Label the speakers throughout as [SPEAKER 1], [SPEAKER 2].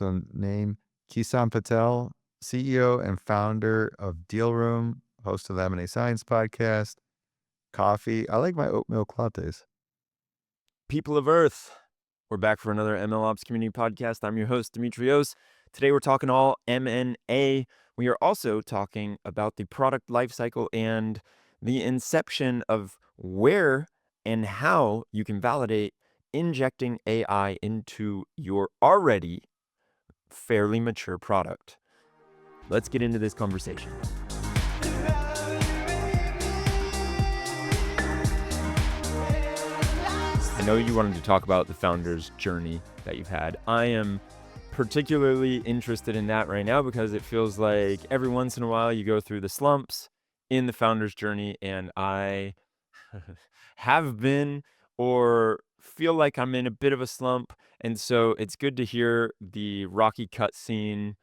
[SPEAKER 1] also named Kison Patel, CEO and founder of DealRoom, host of the M&A Science podcast, coffee. I like my oat milk lattes.
[SPEAKER 2] People of Earth, we're back for another MLOps community podcast. I'm your host, Demetrios. Today we're talking all M&A. We are also talking about the product lifecycle and the inception of where and how you can validate injecting AI into your already fairly mature product. Let's get into this conversation. I know you wanted to talk about the founder's journey that you've had. I am particularly interested in that right now because it feels like every once in a while you go through the slumps in the founder's journey, and I have been or feel like I'm in a bit of a slump. And so it's good to hear the rocky cutscene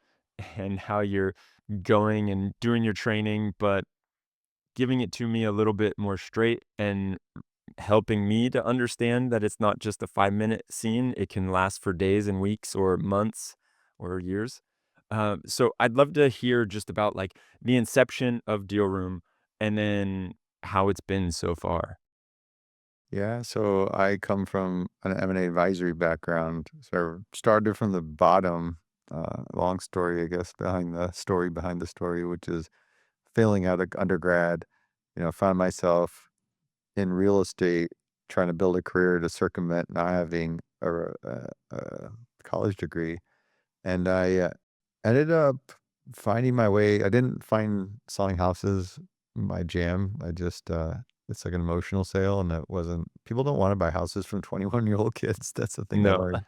[SPEAKER 2] and how you're going and doing your training, but giving it to me a little bit more straight and helping me to understand that it's not just a 5-minute scene. It can last for days and weeks or months or years. So I'd love to hear just about like the inception of DealRoom and then how it's been so far.
[SPEAKER 1] Yeah, so I come from an M&A advisory background. So I started from the bottom. Long story, I guess, behind the story, which is failing out of undergrad. Found myself in real estate trying to build a career to circumvent not having a college degree. And I ended up finding my way. I didn't find selling houses my jam. It's like an emotional sale, and people don't want to buy houses from 21-year-old kids. That's the thing I
[SPEAKER 2] No.
[SPEAKER 1] learned.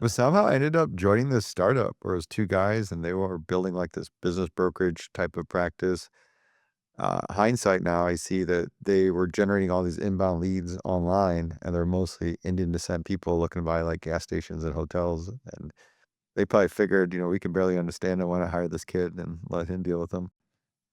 [SPEAKER 1] But somehow I ended up joining this startup where it was two guys and they were building like this business brokerage type of practice. Hindsight now, I see that they were generating all these inbound leads online, and they're mostly Indian descent people looking to buy like gas stations and hotels. And they probably figured, we can barely understand it. Why not hire this kid and let him deal with them?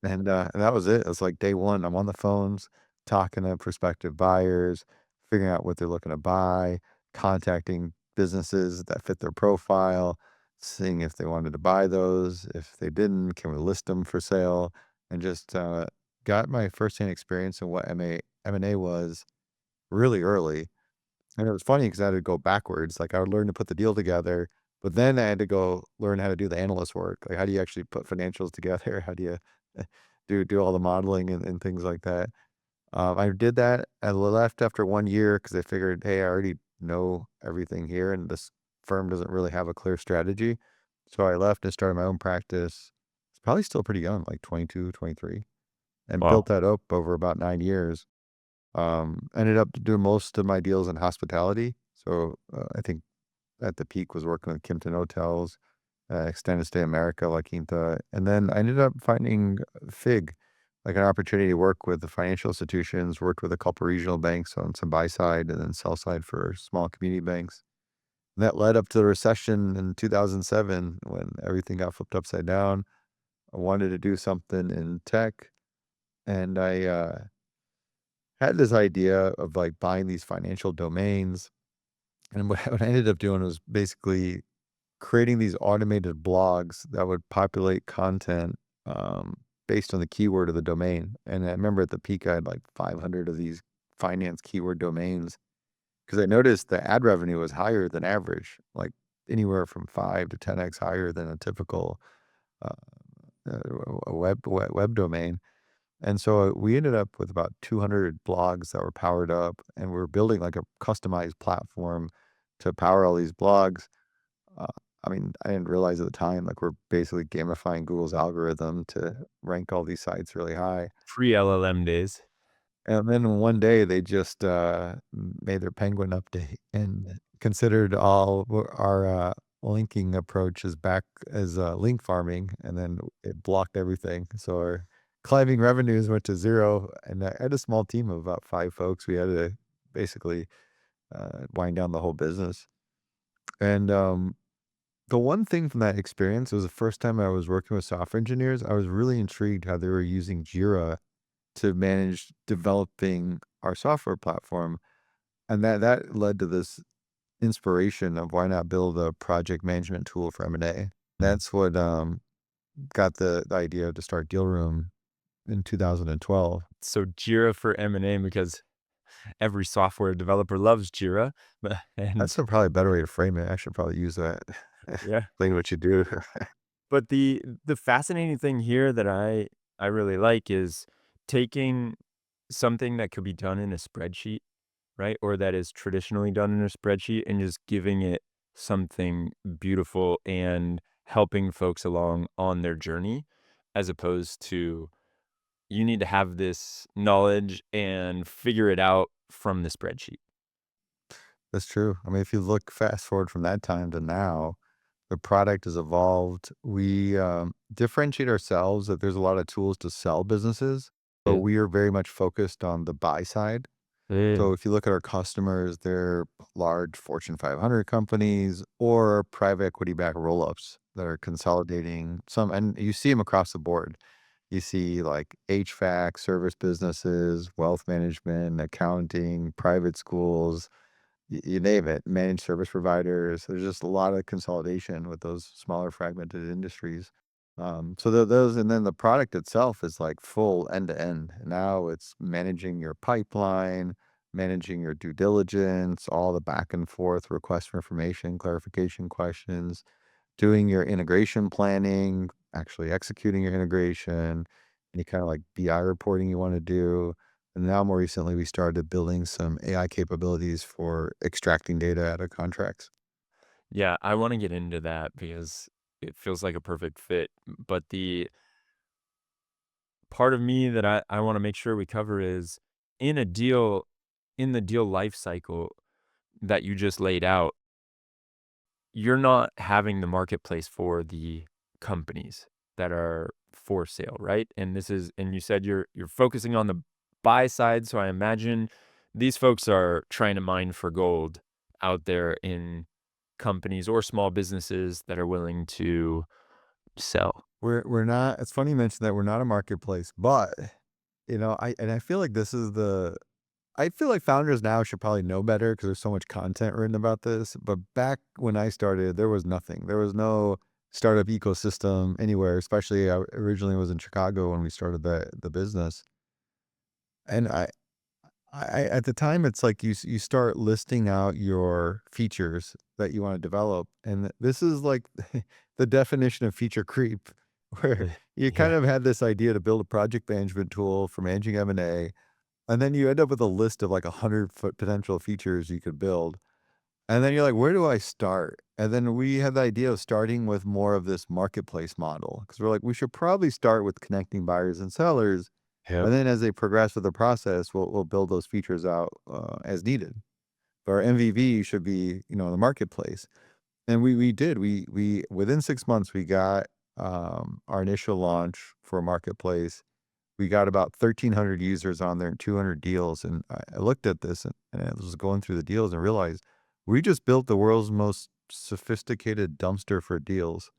[SPEAKER 1] And that was it. It was like day one. I'm on the phones talking to prospective buyers, figuring out what they're looking to buy, contacting businesses that fit their profile, seeing if they wanted to buy those. If they didn't, can we list them for sale? And just got my firsthand experience in what M&A was really early. And it was funny because I had to go backwards. Like I would learn to put the deal together, but then I had to go learn how to do the analyst work. Like how do you actually put financials together? How do you do all the modeling and things like that? I did that. I left after 1 year because I figured, hey, I already know everything here, and this firm doesn't really have a clear strategy. So I left and started my own practice. It's probably still pretty young, like 22, 23, and built
[SPEAKER 2] Wow.
[SPEAKER 1] that up over about 9 years. Ended up doing most of my deals in hospitality. So I think at the peak was working with Kimpton Hotels, Extended Stay America, La Quinta. And then I ended up finding FIG, like an opportunity to work with the financial institutions, worked with a couple regional banks on some buy side and then sell side for small community banks. And that led up to the recession in 2007 when everything got flipped upside down. I wanted to do something in tech, and I had this idea of like buying these financial domains. And what I ended up doing was basically creating these automated blogs that would populate content um, based on the keyword of the domain. And I remember at the peak, I had like 500 of these finance keyword domains because I noticed the ad revenue was higher than average, like anywhere from 5 to 10x higher than a typical uh, web domain. And so we ended up with about 200 blogs that were powered up, and we're building like a customized platform to power all these blogs. Uh, I mean, I didn't realize at the time, like we're basically gamifying Google's algorithm to rank all these sites really high.
[SPEAKER 2] Pre-LLM days.
[SPEAKER 1] And then one day they just made their Penguin update and considered all our linking approach as back as link farming, and then it blocked everything. So our climbing revenues went to zero, and I had a small team of about 5 folks. We had to basically wind down the whole business. And the one thing from that experience was the first time I was working with software engineers. I was really intrigued how they were using Jira to manage developing our software platform. And that led to this inspiration of why not build a project management tool for M&A. That's what got the idea to start DealRoom in 2012.
[SPEAKER 2] So Jira for M&A because every software developer loves Jira, but
[SPEAKER 1] That's
[SPEAKER 2] and
[SPEAKER 1] a probably better way to frame it. I should probably use that.
[SPEAKER 2] yeah.
[SPEAKER 1] Explain what you do.
[SPEAKER 2] But the fascinating thing here that I really like is taking something that could be done in a spreadsheet, right? Or that is traditionally done in a spreadsheet and just giving it something beautiful and helping folks along on their journey as opposed to you need to have this knowledge and figure it out from the spreadsheet.
[SPEAKER 1] That's true. I mean, if you look fast forward from that time to now, the product has evolved. We differentiate ourselves that there's a lot of tools to sell businesses, but
[SPEAKER 2] Yeah.
[SPEAKER 1] we are very much focused on the buy side.
[SPEAKER 2] Yeah.
[SPEAKER 1] So if you look at our customers, they're large Fortune 500 companies or private equity backed roll-ups that are consolidating some, and you see them across the board. You see like HVAC, service businesses, wealth management, accounting, private schools, you name it, managed service providers. There's just a lot of consolidation with those smaller fragmented industries. So those, and then the product itself is like full end to end. Now it's managing your pipeline, managing your due diligence, all the back and forth requests for information, clarification questions, doing your integration planning, actually executing your integration, any kind of like BI reporting you want to do. And now more recently, we started building some AI capabilities for extracting data out of contracts.
[SPEAKER 2] Yeah, I wanna get into that because it feels like a perfect fit, but the part of me that I wanna make sure we cover is in a deal in the deal life cycle that you just laid out, you're not having the marketplace for the companies that are for sale, right? And this is and you said you're focusing on the buy side, so I imagine these folks are trying to mine for gold out there in companies or small businesses that are willing to sell.
[SPEAKER 1] We're not. It's funny you mentioned that we're not a marketplace, but I feel like this is the. I feel like founders now should probably know better because there's so much content written about this. But back when I started, there was nothing. There was no startup ecosystem anywhere. Especially, I originally was in Chicago when we started the business, and I at the time, it's like you start listing out your features that you wanna develop, and this is like the definition of feature creep, where you kind
[SPEAKER 2] Yeah.
[SPEAKER 1] of had this idea to build a project management tool for managing M&A, and then you end up with a list of like 100 potential features you could build, and then you're like, "Where do I start?" And then we had the idea of starting with more of this marketplace model because 'cause we're like, "We should probably start with connecting buyers and sellers,
[SPEAKER 2] Yep.
[SPEAKER 1] and then as they progress with the process, we'll build those features out, as needed. But our MVV should be, the marketplace." And we did. We within 6 months, we got, our initial launch for a marketplace. We got about 1,300 users on there and 200 deals, and I looked at this and I was going through the deals and realized we just built the world's most sophisticated dumpster for deals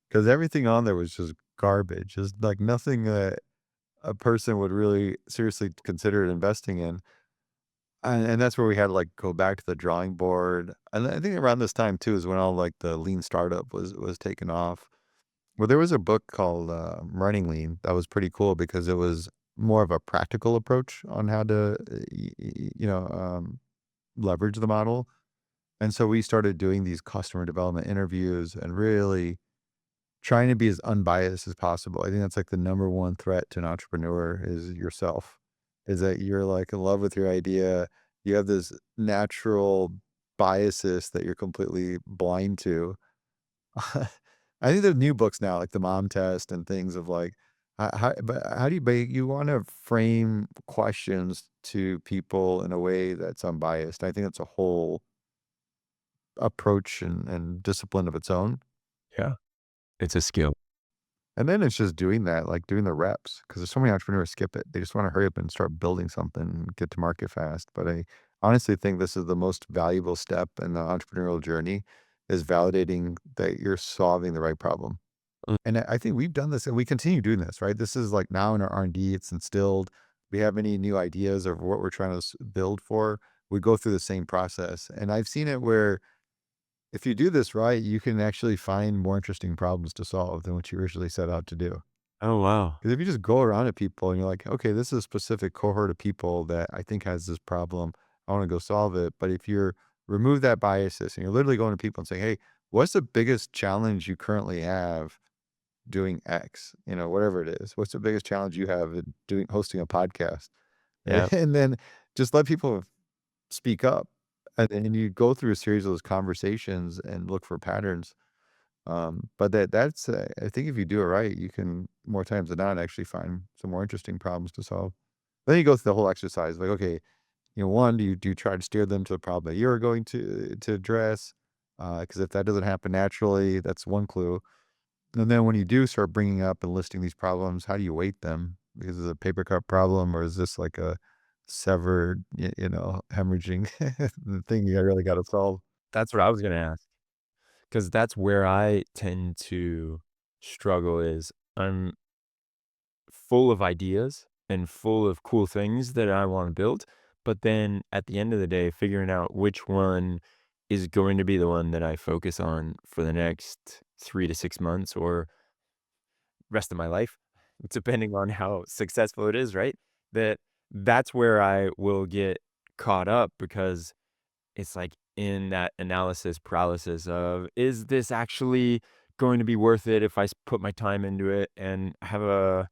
[SPEAKER 1] because everything on there was just garbage. Just like nothing that a person would really seriously consider investing in. And that's where we had to, like, go back to the drawing board, and I think around this time too is when all, like, the lean startup was taking off. Well, there was a book called, Running Lean that was pretty cool because it was more of a practical approach on how to, leverage the model, and so we started doing these customer development interviews and really trying to be as unbiased as possible. I think that's like the number one threat to an entrepreneur is yourself, is that you're like in love with your idea. You have this natural biases that you're completely blind to. I think there's new books now, like the mom test and things of like, but how do you want to frame questions to people in a way that's unbiased? I think that's a whole approach and discipline of its own.
[SPEAKER 2] Yeah. It's a skill.
[SPEAKER 1] And then it's just doing that, like doing the reps, because there's so many entrepreneurs skip it. They just wanna hurry up and start building something and get to market fast. But I honestly think this is the most valuable step in the entrepreneurial journey is validating that you're solving the right problem.
[SPEAKER 2] Mm.
[SPEAKER 1] And I think we've done this and we continue doing this, right? This is like now in our R&D, it's instilled. We have any new ideas of what we're trying to build for. would go through the same process. And I've seen it where if you do this right, you can actually find more interesting problems to solve than what you originally set out to do.
[SPEAKER 2] Oh, wow.
[SPEAKER 1] Because if you just go around at people and you're like, okay, this is a specific cohort of people that I think has this problem. I want to go solve it. But if you're remove that biases and you're literally going to people and saying, hey, what's the biggest challenge you currently have doing X? You know, whatever it is. What's the biggest challenge you have in doing hosting a podcast?
[SPEAKER 2] Yeah.
[SPEAKER 1] And then just let people speak up. And then you go through a series of those conversations and look for patterns. But that's I think if you do it right, you can more times than not actually find some more interesting problems to solve. Then you go through the whole exercise, like, okay, one, do you try to steer them to the problem that you're going to address? Because if that doesn't happen naturally, that's one clue. And then when you do start bringing up and listing these problems, how do you weight them? Is it a paper cut problem or is this like a severed, hemorrhaging thing you really got to solve?
[SPEAKER 2] That's what I was gonna ask, because that's where I tend to struggle is I'm full of ideas and full of cool things that I wanna build, but then at the end of the day, figuring out which one is going to be the one that I focus on for the next 3 to 6 months or rest of my life, depending on how successful it is, right? That's where I will get caught up because it's like in that analysis paralysis of, "Is this actually going to be worth it if I put my time into it?" And I have a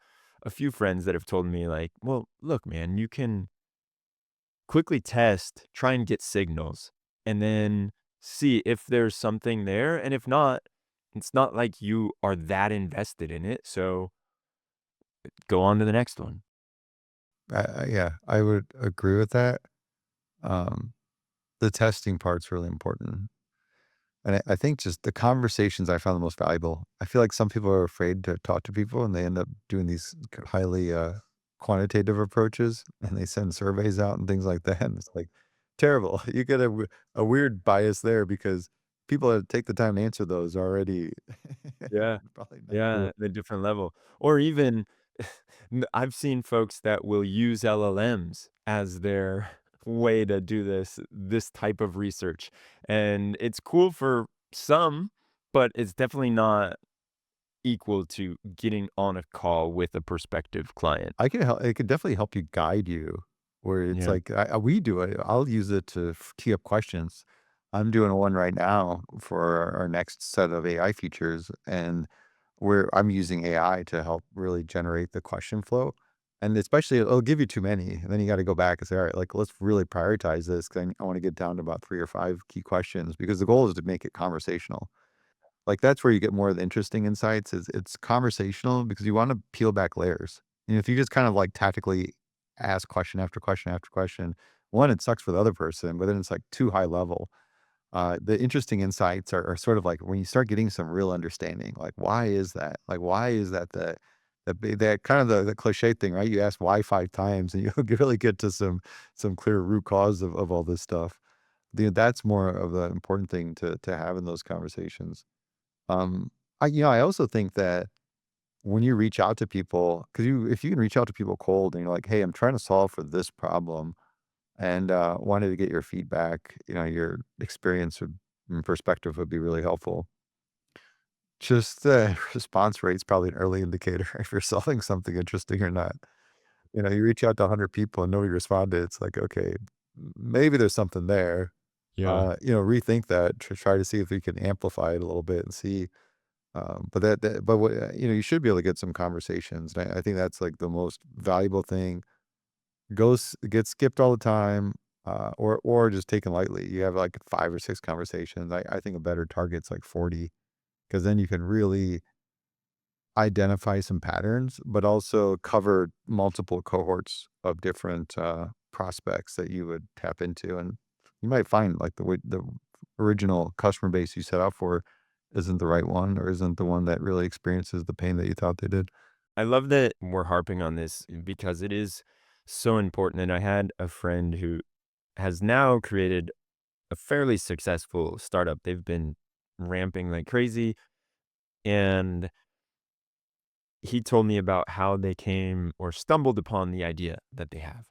[SPEAKER 2] few friends that have told me like, "Well, look, man, you can quickly test, try and get signals, and then see if there's something there, and if not, it's not like you are that invested in it, so go on to the next one."
[SPEAKER 1] Yeah, I would agree with that. Um, the testing part's really important. And I think just the conversations I found the most valuable. I feel like some people are afraid to talk to people and they end up doing these highly quantitative approaches and they send surveys out and things like that. And it's like terrible. You get a weird bias there because people that take the time to answer those are already
[SPEAKER 2] Yeah.
[SPEAKER 1] probably not
[SPEAKER 2] Yeah,
[SPEAKER 1] cool.
[SPEAKER 2] the different level. Or even I've seen folks that will use LLMs as their way to do this type of research, and it's cool for some, but it's definitely not equal to getting on a call with a prospective client.
[SPEAKER 1] I can help. It could definitely help you guide you where it's
[SPEAKER 2] Yeah.
[SPEAKER 1] like we do it. I'll use it to tee up questions. I'm doing one right now for our next set of AI features, and where I'm using AI to help really generate the question flow. And especially, it'll give you too many, and then you got to go back and say, all right, like let's really prioritize this because I want to get down to about 3 or 5 key questions because the goal is to make it conversational. Like, that's where you get more of the interesting insights is it's conversational because you wanna peel back layers. And if you just kind of, like, tactically ask question after question after question, 1, it sucks for the other person, but then it's, like, too high level. The interesting insights are sort of like when you start getting some real understanding, like, why is that? Like, why is that that kind of the cliche thing, right? You ask why 5 times, and you'll really get to some clear root cause of all this stuff. That's more of the important thing to have in those conversations. Um, I also think that when you reach out to people, because if you can reach out to people cold and you're like, "Hey, I'm trying to solve for this problem and wanted to get your feedback," your experience and perspective would be really helpful. Just the response rate's probably an early indicator if you're solving something interesting or not. You reach out to 100 people and nobody responded. It's like, okay, maybe there's something there.
[SPEAKER 2] Yeah.
[SPEAKER 1] Rethink that. Try to see if we can amplify it a little bit and see. But what, you should be able to get some conversations. And I think that's like the most valuable thing. Get skipped all the time, or just taken lightly. You have like 5 or 6 conversations. I think a better target's like 40 because then you can really identify some patterns, but also cover multiple cohorts of different prospects that you would tap into, and you might find like the original customer base you set out for isn't the right one or isn't the one that really experiences the pain that you thought they did.
[SPEAKER 2] I love that we're harping on this because it is so important, and I had a friend who has now created a fairly successful startup. They've been ramping like crazy, and he told me about how they came or stumbled upon the idea that they have.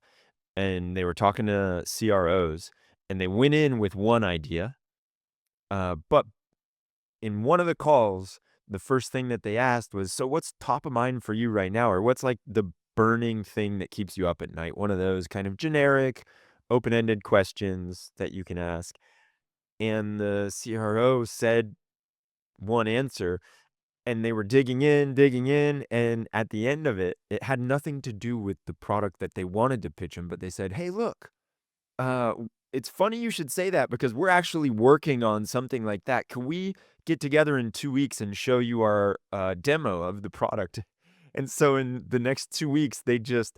[SPEAKER 2] And they were talking to CROs, and they went in with one idea, but in one of the calls, the first thing that they asked was, "So what's top of mind for you right now?" Or what's like the burning thing that keeps you up at night? One of those kind of generic, open-ended questions that you can ask. And the CRO said one answer, and they were digging in, and at the end of it, it had nothing to do with the product that they wanted to pitch them, but they said, "Hey, look, it's funny you should say that because we're actually working on something like that. Can we get together in 2 weeks and show you our, demo of the product?" And so in the next 2 weeks, they just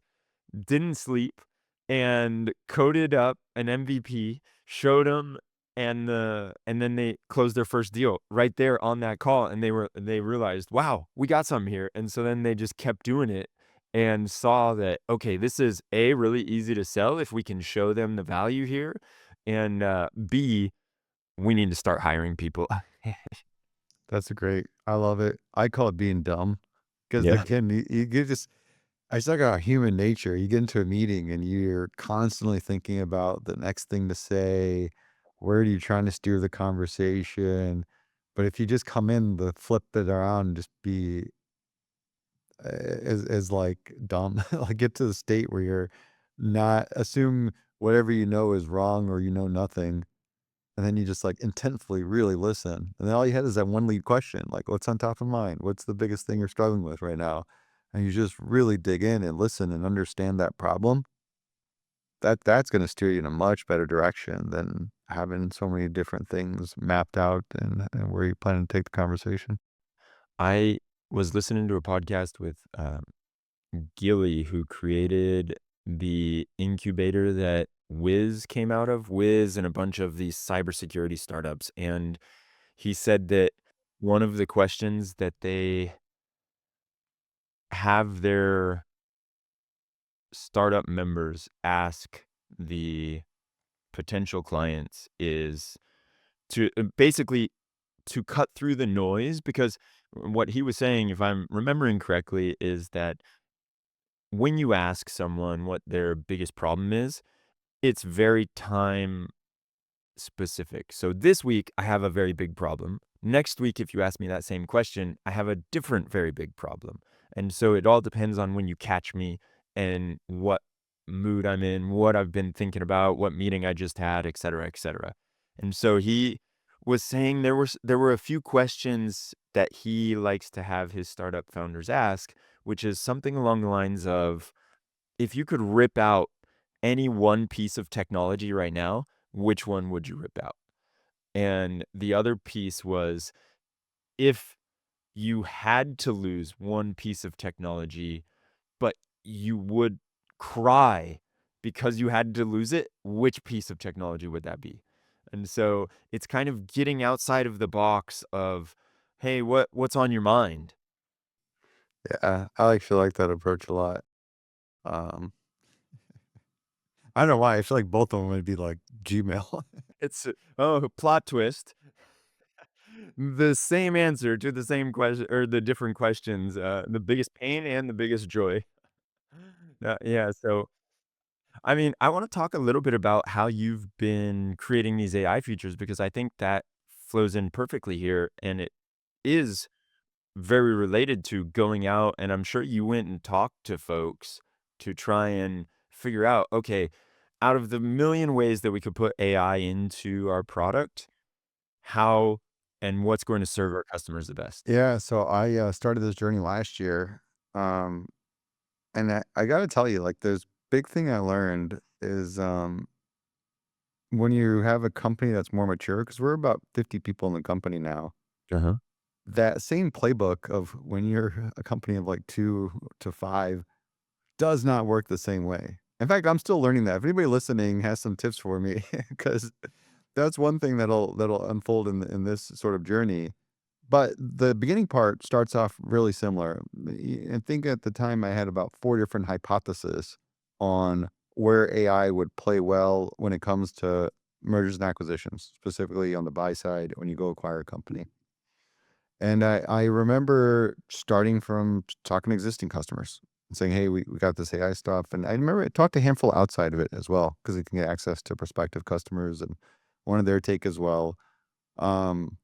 [SPEAKER 2] didn't sleep and coded up an MVP, showed them, and then they closed their first deal right there on that call, and they realized, "Wow, we got something here." And so then they just kept doing it and saw that, okay, this is A, really easy to sell if we can show them the value here, and, B, we need to start hiring people.
[SPEAKER 1] That's a great. I love it. I call it being dumb because
[SPEAKER 2] Yeah.
[SPEAKER 1] again, you get just. It's like our human nature. You get into a meeting and you're constantly thinking about the next thing to say. Where are you trying to steer the conversation? But if you just come in to flip it around and just be as like dumb, like get to the state where you're not assume whatever you know is wrong or you know nothing. And then you just like intentfully really listen. And then all you had is that one lead question, like what's on top of mind? What's the biggest thing you're struggling with right now? And you just really dig in and listen and understand that problem. That's going to steer you in a much better direction than having so many different things mapped out and where you plan to take the conversation.
[SPEAKER 2] I was listening to a podcast with, Gilly, who created the incubator that Wiz came out of, Wiz and a bunch of these cybersecurity startups, and he said that one of the questions that they have their startup members ask the potential clients is to, basically to cut through the noise, because what he was saying, if I'm remembering correctly, is that when you ask someone what their biggest problem is, it's very time specific. So this week, I have a very big problem. Next week, if you ask me that same question, I have a different very big problem. And so it all depends on when you catch me and what mood I'm in, what I've been thinking about, what meeting I just had, et cetera, et cetera. And so he was saying there were a few questions that he likes to have his startup founders ask, which is something along the lines of, if you could rip out any one piece of technology right now, which one would you rip out? And the other piece was, if you had to lose one piece of technology, but you would cry because you had to lose it, which piece of technology would that be? And so it's kind of getting outside of the box of, hey, what's on your mind?
[SPEAKER 1] Yeah, I actually like that approach a lot. Um, I don't know why. I feel like both of them would be like Gmail.
[SPEAKER 2] It's oh, plot twist. The same answer to the same question, or the different questions, the biggest pain and the biggest joy. Yeah, so, I mean, I wanna talk a little bit about how you've been creating these AI features, because I think that flows in perfectly here, and it is very related to going out, and I'm sure you went and talked to folks to try and figure out, "Okay, out of the million ways that we could put AI into our product, how and what's going to serve our customers the best?"
[SPEAKER 1] Yeah, so I started this journey last year. Um, and I got to tell you, like, this big thing I learned is when you have a company that's more mature, because we're about 50 people in the company now,
[SPEAKER 2] Uh-huh.
[SPEAKER 1] that same playbook of when you're a company of like 2 to 5 does not work the same way. In fact, I'm still learning that. If anybody listening has some tips for me, because that's one thing that'll unfold in this sort of journey. But the beginning part starts off really similar. I think at the time I had about 4 different hypotheses on where AI would play well when it comes to mergers and acquisitions, specifically on the buy side when you go acquire a company. And I remember starting from talking to existing customers, saying, "Hey, we got this AI stuff." And I remember I talked to a handful outside of it as well because they can get access to prospective customers and wanted their take as well. Um,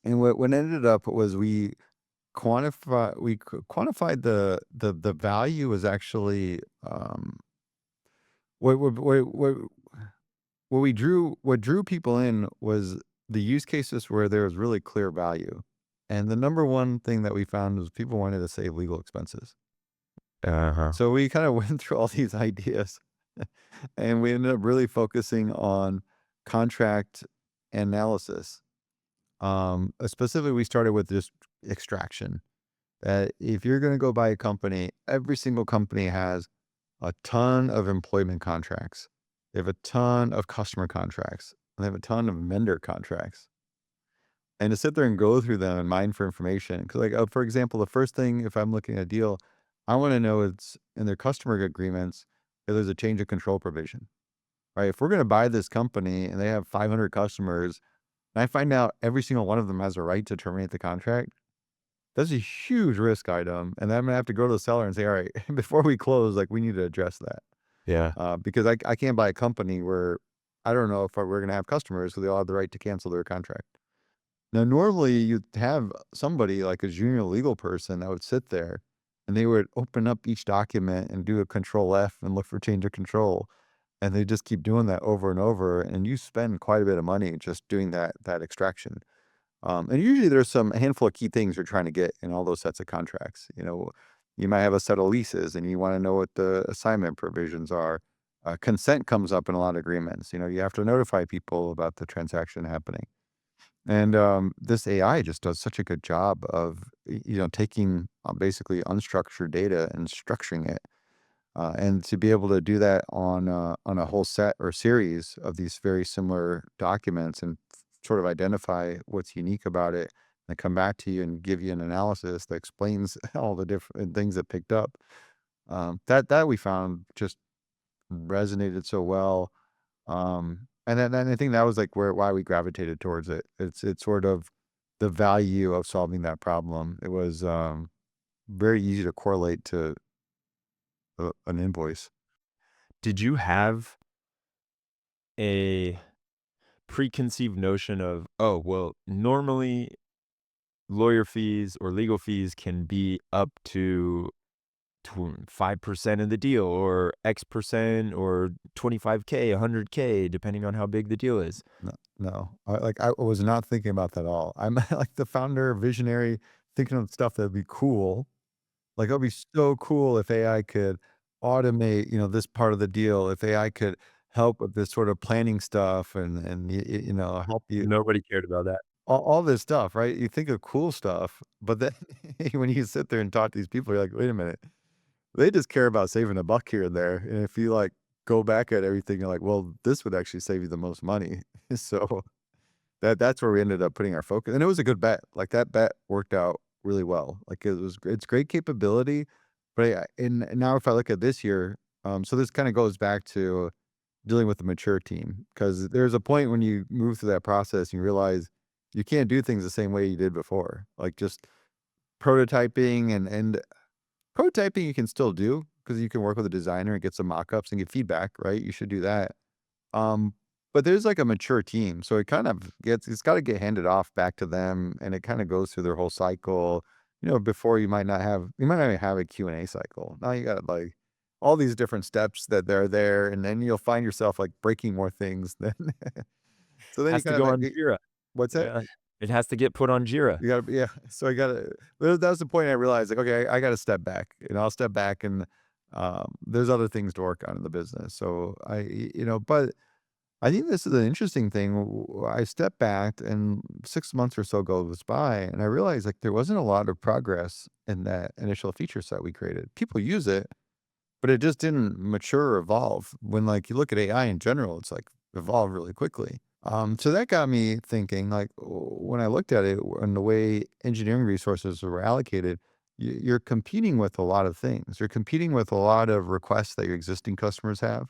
[SPEAKER 1] and what ended up was we quantified the value was actually what drew people in was the use cases where there was really clear value. And the number one thing that we found was people wanted to save legal expenses.
[SPEAKER 2] Uh-huh.
[SPEAKER 1] So we kind of went through all these ideas and we ended up really focusing on contract analysis. Specifically, we started with just extraction. That if you're going to go buy a company, every single company has a ton of employment contracts. They have a ton of customer contracts. And they have a ton of vendor contracts. And to sit there and go through them and mine for information, because like, for example, the first thing, if I'm looking at a deal, I want to know it's in their customer agreements if there's a change of control provision, right? If we're going to buy this company and they have 500 customers, and I find out every single one of them has a right to terminate the contract, that's a huge risk item. And then I'm going to have to go to the seller and say, all right, before we close, like we need to address that.
[SPEAKER 2] Yeah.
[SPEAKER 1] Because I can't buy a company where I don't know if we're going to have customers who they all have the right to cancel their contract. Now, normally you'd have somebody like a junior legal person that would sit there and they would open up each document and do a control F and look for change of control. And they just keep doing that over and over. And you spend quite a bit of money just doing that extraction. And usually there's a handful of key things you're trying to get in all those sets of contracts. You might have a set of leases and you want to know what the assignment provisions are. Consent comes up in a lot of agreements. You have to notify people about the transaction happening. And this AI just does such a good job of, taking basically unstructured data and structuring it. And to be able to do that on a whole set or series of these very similar documents and sort of identify what's unique about it and come back to you and give you an analysis that explains all the different things that picked up. That we found just resonated so well. And then I think that was like why we gravitated towards it. It's sort of the value of solving that problem. It was very easy to correlate to an invoice.
[SPEAKER 2] Did you have a preconceived notion of, oh, well, normally lawyer fees or legal fees can be up to 5% of the deal or X percent or 25K, 100K, depending on how big the deal is?
[SPEAKER 1] No, no. I was not thinking about that at all. I'm like the founder, visionary, thinking of stuff that'd be cool. Like it'd be so cool if AI could automate, this part of the deal. If AI could help with this sort of planning stuff and help you
[SPEAKER 2] Nobody cared about that.
[SPEAKER 1] all this stuff, right? You think of cool stuff, but then when you sit there and talk to these people, you're like, wait a minute, they just care about saving a buck here and there. And if you like go back at everything, you're like, well, this would actually save you the most money. So that's where we ended up putting our focus, and it was a good bet. Like, that bet worked out really well. Like, it's great capability, but and now if I look at this year, so this kinda goes back to dealing with the mature team, because there's a point when you move through that process, and you realize you can't do things the same way you did before. Like, just prototyping and prototyping you can still do because you can work with a designer and get some mock-ups and get feedback, right? You should do that. Um, but there's like a mature team, so it's gotta get handed off back to them, and it kinda goes through their whole cycle, before you might not even have a Q&A cycle. Now you got, like, all these different steps that they're there, and then you'll find yourself, like, breaking more things than so then you
[SPEAKER 2] Has to
[SPEAKER 1] kind of
[SPEAKER 2] go
[SPEAKER 1] like
[SPEAKER 2] on Jira.
[SPEAKER 1] what's that?
[SPEAKER 2] Yeah. It has to get put on Jira.
[SPEAKER 1] You gotta yeah, so I gotta that was the point I realized, like, okay, I gotta step back, I'll step back and, there's other things to work on in the business, so but I think this is an interesting thing. I stepped back and 6 months or so goes by, and I realized, like, there wasn't a lot of progress in that initial feature set we created. People use it, but it just didn't mature or evolve. When, like, you look at AI in general, it's, like, evolved really quickly. So that got me thinking, like, when I looked at it and the way engineering resources were allocated, you're competing with a lot of things. You're competing with a lot of requests that your existing customers have.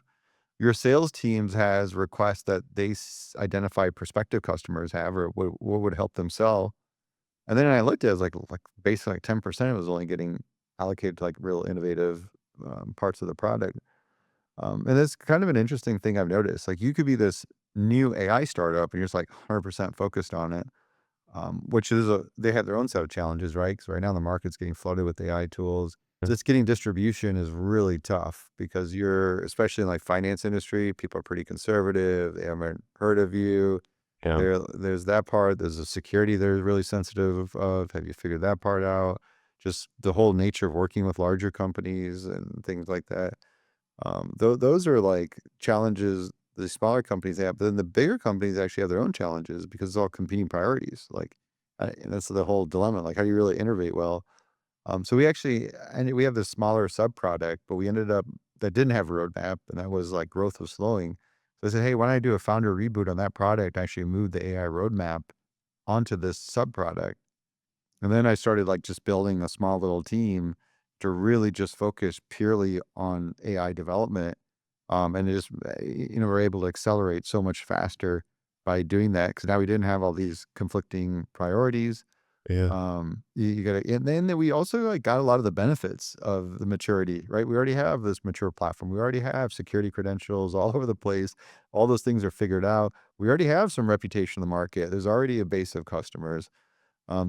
[SPEAKER 1] Your sales teams has requests that they identify prospective customers have or what would help them sell. And then I looked at it, it was like basically like 10% was only getting allocated to like real innovative parts of the product. And it's kind of an interesting thing I've noticed. Like you could be this new AI startup and you're just like 100% focused on it, which is they have their own set of challenges, right? Because right now the market's getting flooded with AI tools. Just getting distribution is really tough because you're, especially in like finance industry, people are pretty conservative. They haven't heard of you.
[SPEAKER 2] Yeah.
[SPEAKER 1] There's that part. There's a security they're really sensitive of. Have you figured that part out? Just the whole nature of working with larger companies and things like that. Those are like challenges the smaller companies have, but then the bigger companies actually have their own challenges because it's all competing priorities. Like, and that's the whole dilemma. Like, how do you really innovate well? So we actually, and we have this smaller sub product, but we ended up that didn't have a roadmap, and that was like growth was slowing. So I said, hey, why don't I do a founder reboot on that product? Actually, move the AI roadmap onto this sub product. And then I started like just building a small little team to really just focus purely on AI development. And it just, we're able to accelerate so much faster by doing that because now we didn't have all these conflicting priorities.
[SPEAKER 2] Yeah.
[SPEAKER 1] You gotta, and then we also like got a lot of the benefits of the maturity, right? We already have this mature platform. We already have security credentials all over the place. All those things are figured out. We already have some reputation in the market. There's already a base of customers.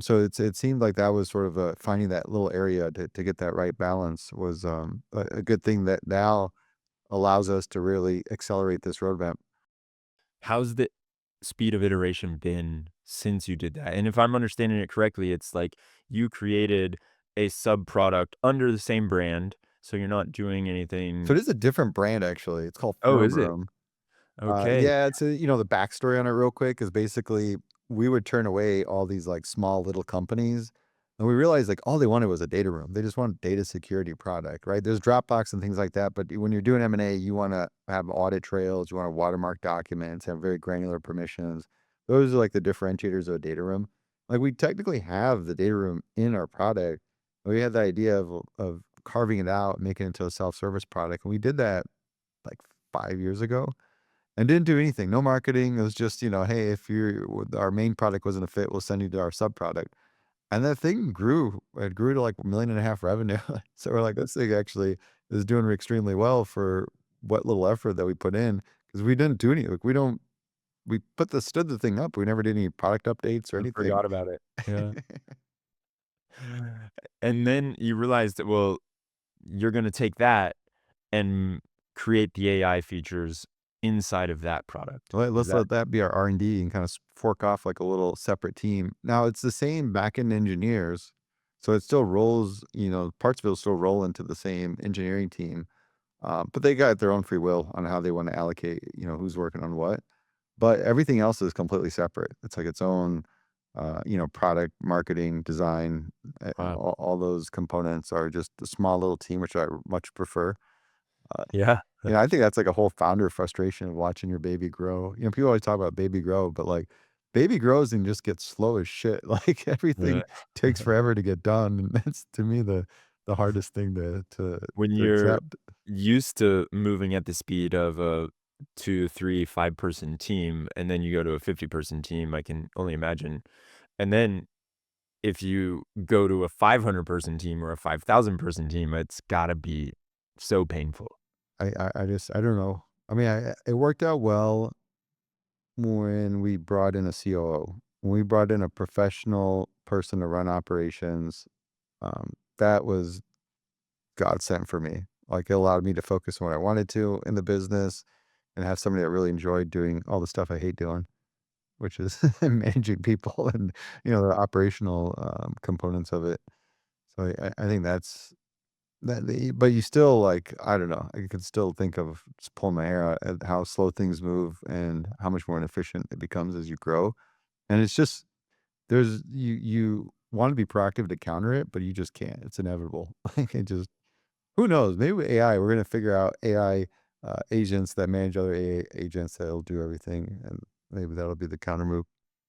[SPEAKER 1] So it seemed like that was sort of finding that little area to get that right balance was a good thing that now allows us to really accelerate this roadmap.
[SPEAKER 2] How's the speed of iteration been since you did that? And if I'm understanding it correctly, it's like you created a sub product under the same brand, so you're not doing
[SPEAKER 1] So
[SPEAKER 2] anything.
[SPEAKER 1] it is a different brand actually. It's called
[SPEAKER 2] Oh, is it?
[SPEAKER 1] Room.
[SPEAKER 2] Okay.
[SPEAKER 1] Yeah, it's the backstory on it real quick is basically we would turn away all these like small little companies, and we realized like all they wanted was a data room. They just want data security product, right? There's Dropbox and things like that, but when you're doing M&A, you want to have audit trails, you want to watermark documents, have very granular permissions. Those are like the differentiators of a data room. Like we technically have the data room in our product. We had the idea of carving it out, making it into a self-service product, and we did that like 5 years ago and didn't do anything, no marketing. It was just, hey, if our main product wasn't a fit, we'll send you to our sub product. And that thing grew. It grew to like 1.5 million revenue. So we're like, this thing actually is doing extremely well for what little effort that we put in because we didn't do any. Like we stood the thing up. We never did any product updates or
[SPEAKER 2] And
[SPEAKER 1] anything.
[SPEAKER 2] forgot about it. Yeah. And then you realized that, well, you're gonna take that and create the AI features inside of that product. Is
[SPEAKER 1] Let's
[SPEAKER 2] that
[SPEAKER 1] let that be our R&D and kind of fork off like a little separate team. Now it's the same backend engineers, so it still rolls. Parts of it will still roll into the same engineering team, but they got their own free will on how they want to allocate. Who's working on what. But everything else is completely separate. It's like its own, product, marketing, design.
[SPEAKER 2] wow.
[SPEAKER 1] All those components are just a small little team, which I much prefer. Uh,
[SPEAKER 2] Yeah.
[SPEAKER 1] I think that's like a whole founder frustration of watching your baby grow. People always talk about baby grow, but like baby grows and just gets slow as shit. Like
[SPEAKER 2] Yeah.
[SPEAKER 1] everything takes forever to get done. And that's to me the hardest thing
[SPEAKER 2] When
[SPEAKER 1] to
[SPEAKER 2] you're
[SPEAKER 1] accept.
[SPEAKER 2] used to moving at the speed of a 2, 3, 5-person team, and then you go to a 50-person team, I can only imagine. And then if you go to a 500-person team or a 5,000-person team, it's gotta be so painful.
[SPEAKER 1] I just I don't know. I mean, it worked out well when we brought in a COO. When we brought in a professional person to run operations, that was godsend for me. Like it allowed me to focus on what I wanted to in the business and have somebody that really enjoyed doing all the stuff I hate doing, which is managing people and the operational components of it. So I think that's that. But you still like I don't know. I can still think of just pulling my hair out at how slow things move and how much more inefficient it becomes as you grow. And it's just you want to be proactive to counter it, but you just can't. It's inevitable. Like it just who knows? Maybe with AI, we're gonna figure out AI agents that manage other AI agents that'll do everything, and maybe that'll be the counter move.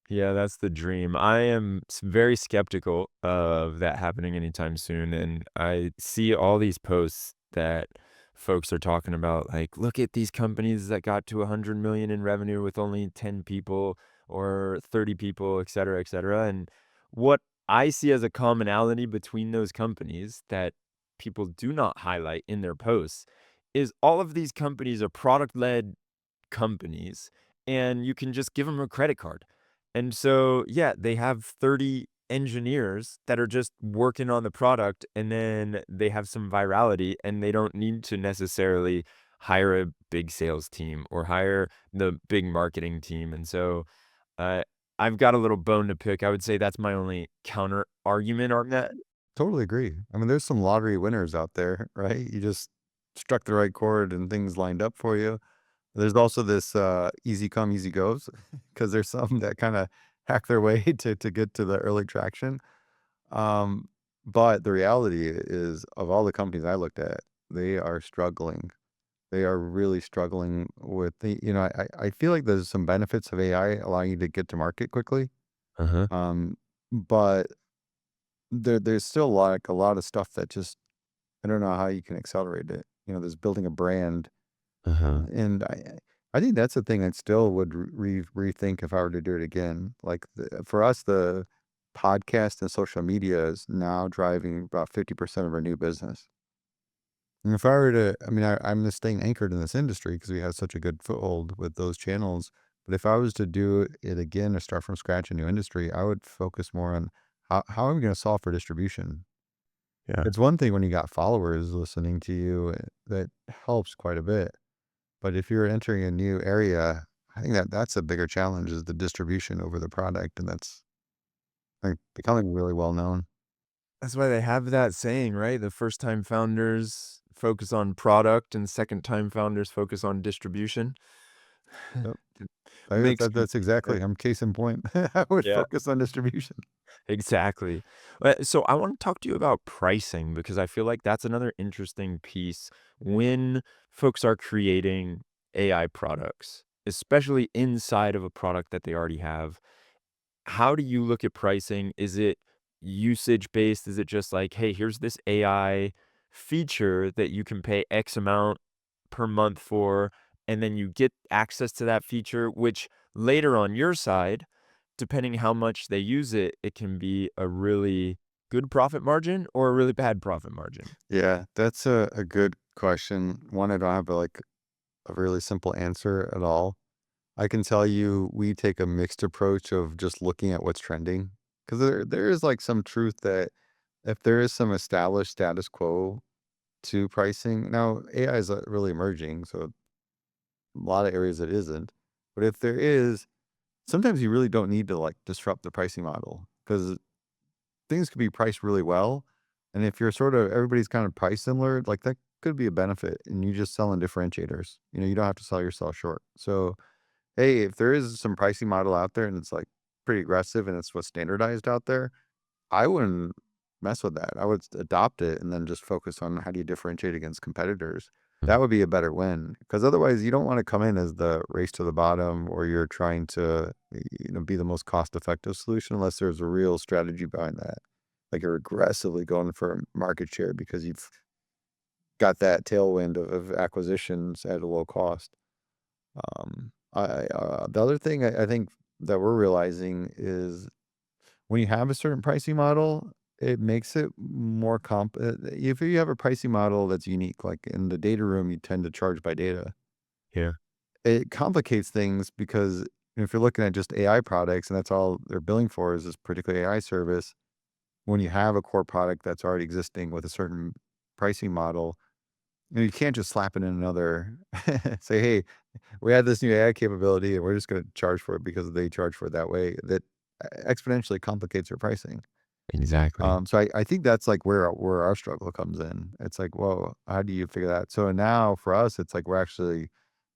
[SPEAKER 2] Yeah, that's the dream. I am very skeptical of that happening anytime soon. And I see all these posts that folks are talking about, like, look at these companies that got to 100 million in revenue with only 10 people or 30 people, et cetera, et cetera. And what I see as a commonality between those companies that people do not highlight in their posts is all of these companies are product-led companies, and you can just give them a credit card. And so, yeah, they have 30 engineers that are just working on the product, and then they have some virality, and they don't need to necessarily hire a big sales team or hire the big marketing team. And so, uh, I've got a little bone to pick. I would say that's my only counter argument on that.
[SPEAKER 1] Totally agree. I mean, there's some lottery winners out there, right? You just struck the right chord and things lined up for you. There's also this, easy come, easy goes, because there's some that kinda hack their way to get to the early traction. Um, but the reality is, of all the companies I looked at, they are struggling. They are really struggling with I feel like there's some benefits of AI allowing you to get to market quickly,
[SPEAKER 2] Uh-huh.
[SPEAKER 1] but there's still, like, a lot of stuff that just I don't know how you can accelerate it. There's building a brand.
[SPEAKER 2] Uh-huh.
[SPEAKER 1] And I think that's the thing I still would rethink if I were to do it again. Like, for us, the podcast and social media is now driving about 50% of our new business. And if I were to, I mean, I'm just staying anchored in this industry because we have such a good foothold with those channels. But if I was to do it again or start from scratch a new industry, I would focus more on how are we going to solve for distribution?
[SPEAKER 2] Yeah.
[SPEAKER 1] It's one thing when you got followers listening to you, that helps quite a bit. But if you're entering a new area, I think that's a bigger challenge is the distribution over the product, and that's, like, becoming really well known.
[SPEAKER 2] That's why they have that saying, right? The first time founders focus on product and second time founders focus on distribution.
[SPEAKER 1] Yep.
[SPEAKER 2] It
[SPEAKER 1] That's
[SPEAKER 2] makes
[SPEAKER 1] that
[SPEAKER 2] you
[SPEAKER 1] that's exactly I'm case in point. I would
[SPEAKER 2] yeah,
[SPEAKER 1] focus on distribution.
[SPEAKER 2] exactly. So I want to talk to you about pricing because I feel like that's another interesting piece when folks are creating AI products, especially inside of a product that they already have. How do you look at pricing? Is it usage based? Is it just like, hey, here's this AI feature that you can pay X amount per month for, and then you get access to that feature, which later on your side, depending how much they use it, it can be a really good profit margin or a really bad profit margin.
[SPEAKER 1] Yeah, that's a good question. One, I don't have, like, a really simple answer at all. I can tell you we take a mixed approach of just looking at what's trending, 'cause there is, like, some truth that if there is some established status quo to pricing now, AI is, really emerging, so a lot of areas it isn't. But if there is, sometimes you really don't need to, like, disrupt the pricing model because things could be priced really well. And if you're sort of everybody's kind of priced similar, like, that could be a benefit. And you just selling differentiators. You don't have to sell yourself short. So, hey, if there is some pricing model out there and it's like pretty aggressive and it's what's standardized out there, I wouldn't mess with that. I would adopt it and then just focus on how do you differentiate against competitors.
[SPEAKER 2] Mm.
[SPEAKER 1] That would be a better win because otherwise you don't want to come in as the race to the bottom or you're trying to be the most cost effective solution unless there's a real strategy behind that. Like you're aggressively going for market share because you've got that tailwind of acquisitions at a low cost. The other thing I think that we're realizing is when you have a certain pricing model, it makes it more if you have a pricing model that's unique, like in the data room, you tend to charge by data.
[SPEAKER 2] Yeah.
[SPEAKER 1] It complicates things because if you're looking at just AI products and that's all they're billing for is this particular AI service, when you have a core product that's already existing with a certain pricing model, you can't just slap it in another, say, hey, we had this new AI capability and we're just going to charge for it because they charge for it that way. That exponentially complicates your pricing.
[SPEAKER 2] Exactly.
[SPEAKER 1] So I think that's like where our struggle comes in. It's like, whoa, how do you figure that? So now for us, it's like we're actually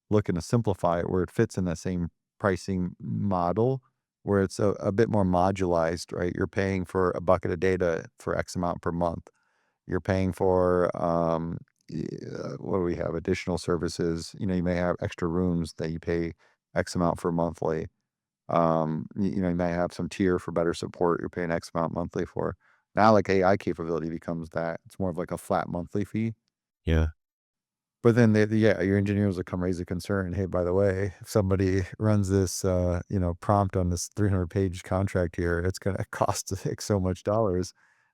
[SPEAKER 1] looking to simplify it where it fits in that same pricing model, where it's a bit more modularized, right? You're paying for a bucket of data for X amount per month. You're paying for what do we have? Additional services. You may have extra rooms that you pay X amount for monthly. You may have some tier for better support you're paying X amount monthly for. Now, like AI capability becomes that. It's more of like a flat monthly fee.
[SPEAKER 2] Yeah.
[SPEAKER 1] But then yeah, your engineers will come raise a concern. Hey, by the way, if somebody runs this prompt on this 300-page contract here, it's gonna cost like so much dollars.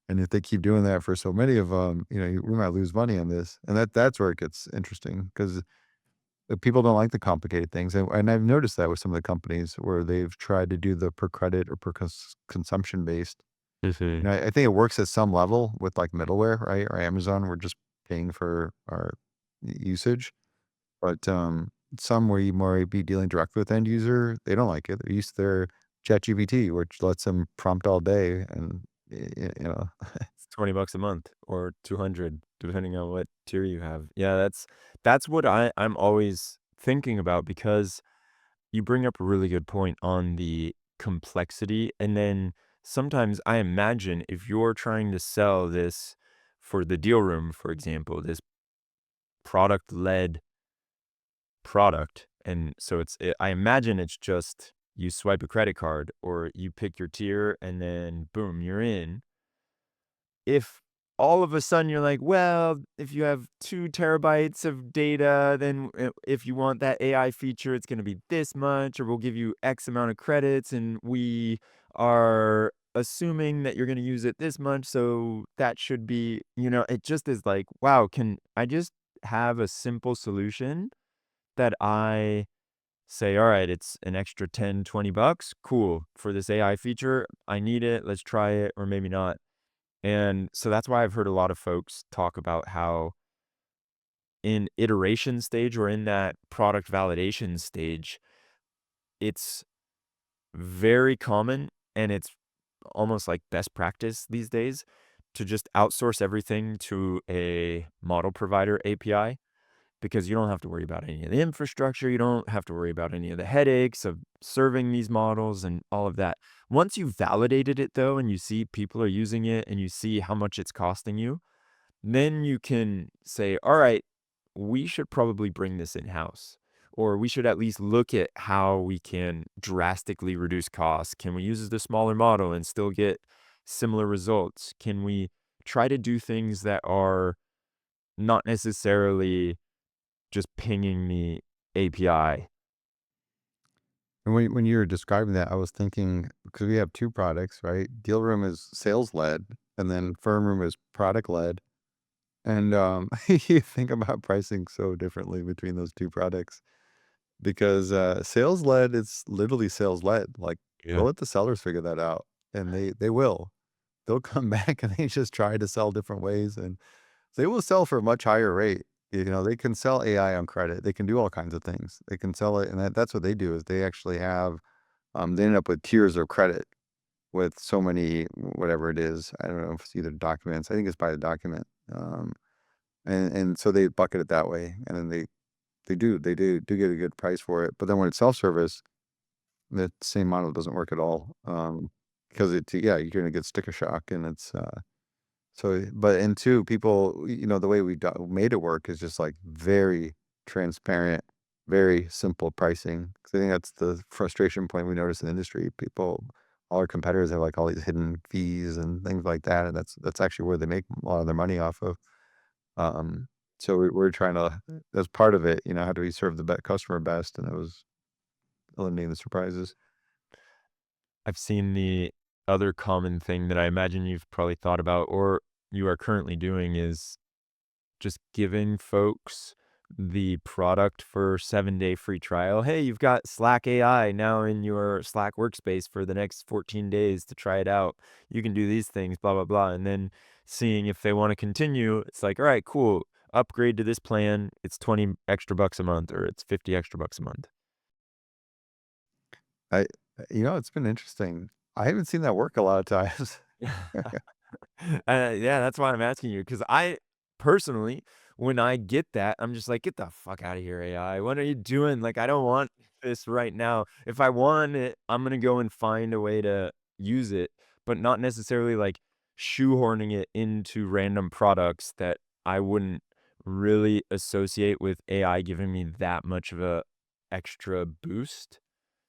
[SPEAKER 1] And if they keep doing that for so many of them, we might lose money on this. And that's where it gets interesting because people don't like the complicated things. And I've noticed that with some of the companies where they've tried to do the per credit or per consumption based.
[SPEAKER 2] Mhm.
[SPEAKER 1] I think it works at some level with like middleware, right? Or Amazon, we're just paying for our usage. But some where you might be dealing directly with end user, they don't like it. They're used to their ChatGPT, which lets them prompt all day, and you know,
[SPEAKER 2] It's $20 a month or 200 depending on what tier you have. Yeah, that's what I'm always thinking about because you bring up a really good point on the complexity, and then sometimes I imagine if you're trying to sell this for the deal room, for example, this product-led product, and so I imagine it's just you swipe a credit card or you pick your tier and then boom, you're in. If all of a sudden you're like, well, if you have 2 terabytes of data, then if you want that AI feature, it's gonna be this much, or we'll give you X amount of credits, and we are assuming that you're gonna use it this much, so that should be it just is like, wow, can I just have a simple solution that I say, all right, it's an extra 10, $20, cool, for this AI feature. I need it. Let's try it, or maybe not. And so that's why I've heard a lot of folks talk about how in iteration stage or in that product validation stage, it's very common and it's almost like best practice these days to just outsource everything to a model provider API because you don't have to worry about any of the infrastructure. You don't have to worry about any of the headaches of serving these models and all of that. Once you've validated it though, and you see people are using it and you see how much it's costing you, then you can say, all right, we should probably bring this in house, or we should at least look at how we can drastically reduce costs. Can we use the smaller model and still get similar results? Can we try to do things that are not necessarily just pinging the API?
[SPEAKER 1] and when you were describing that, I was thinking because we have two products, right? DealRoom is sales led, and then Firm Room is product led. And you think about pricing so differently between those two products because sales led, it's literally sales led. Like, go
[SPEAKER 2] Yeah.
[SPEAKER 1] let the sellers figure that out, and they will. They'll come back and they just try to sell different ways, and they will sell for a much higher rate. They can sell AI on credit. They can do all kinds of things. They can sell it, and that's what they do is they actually have they end up with tiers of credit with so many whatever it is. I don't know if it's either documents. I think it's by the document. And so they bucket it that way, and then they do get a good price for it. But then when it's self-service, the same model doesn't work at all, because yeah, you're gonna get sticker shock, and it's, but and 2, people, the way we made it work is just, like, very transparent, very simple pricing. 'Cause I think that's the frustration point we notice in the industry. All our competitors have, like, all these hidden fees and things like that, and that's actually where they make a lot of their money off of. Um, so we're trying to as part of it, how do we serve the customer best? And it was eliminating the surprises.
[SPEAKER 2] I've seen the other common thing that I imagine you've probably thought about or you are currently doing is just giving folks the product for 7-day free trial. Hey, you've got Slack AI now in your Slack workspace for the next 14 days to try it out. You can do these things, blah, blah, blah. And then seeing if they want to continue, it's like, all right, cool. Upgrade to this plan. It's 20 extra bucks a month or it's 50 extra bucks a month.
[SPEAKER 1] I it's been interesting. I haven't seen that work a lot of times.
[SPEAKER 2] Yeah, that's why I'm asking you because I personally, when I get that, I'm just like, "Get the fuck out of here, AI. What are you doing? Like, I don't want this right now. If I want it, I'm gonna go and find a way to use it, but not necessarily like shoehorning it into random products that I wouldn't really associate with AI giving me that much of a extra boost."